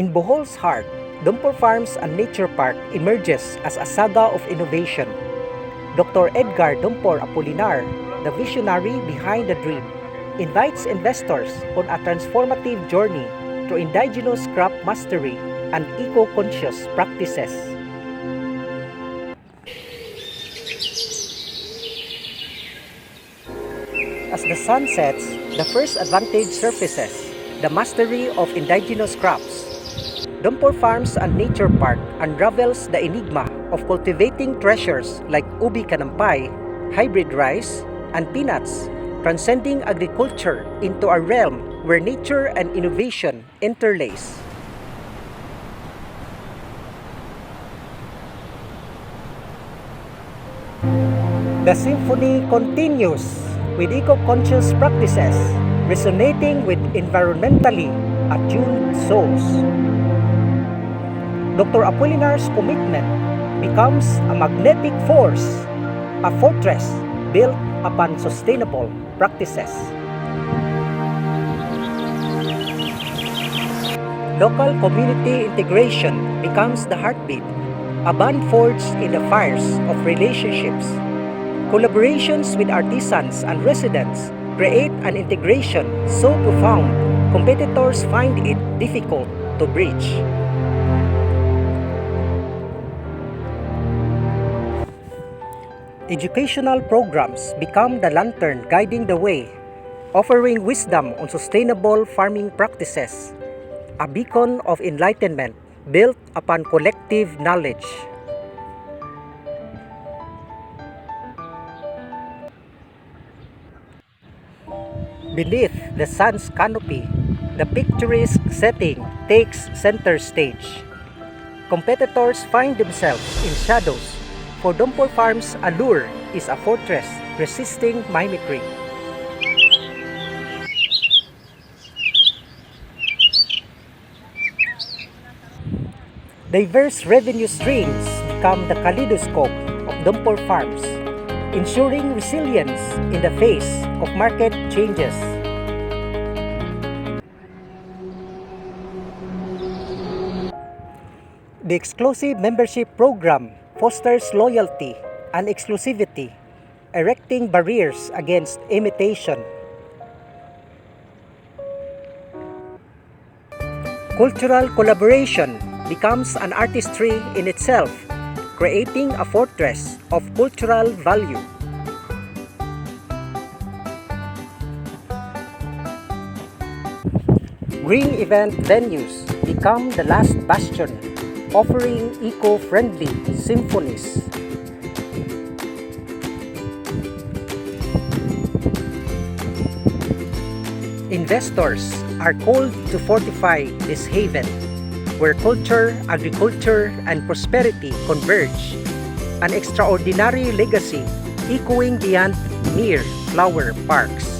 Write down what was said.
In Bohol's heart, Dompor Farms and Nature Park emerges as a saga of innovation. Dr. Edgar Dompor Apolinar, the visionary behind the dream, invites investors on a transformative journey through indigenous crop mastery and eco-conscious practices. As the sun sets, the first advantage surfaces, the mastery of indigenous crops. Dompor Farms and Nature Park unravels the enigma of cultivating treasures like ubi kanampay, hybrid rice, and peanuts, transcending agriculture into a realm where nature and innovation interlace. The symphony continues with eco-conscious practices resonating with environmentally attuned souls. Dr. Apolinar's commitment becomes a magnetic force, a fortress built upon sustainable practices. Local community integration becomes the heartbeat, a bond forged in the fires of relationships. Collaborations with artisans and residents create an integration so profound, competitors find it difficult to bridge. Educational programs become the lantern guiding the way, offering wisdom on sustainable farming practices, a beacon of enlightenment built upon collective knowledge. Beneath the sun's canopy, the picturesque setting takes center stage. Competitors find themselves in shadows, for Dompor Farms' allure is a fortress resisting mimicry. Diverse revenue streams become the kaleidoscope of Dompor Farms, ensuring resilience in the face of market changes. The exclusive membership program fosters loyalty and exclusivity, erecting barriers against imitation. Cultural collaboration becomes an artistry in itself, creating a fortress of cultural value. Green event venues become the last bastion, offering eco-friendly symphonies. Investors are called to fortify this haven, where culture, agriculture, and prosperity converge, an extraordinary legacy echoing beyond mere flower parks.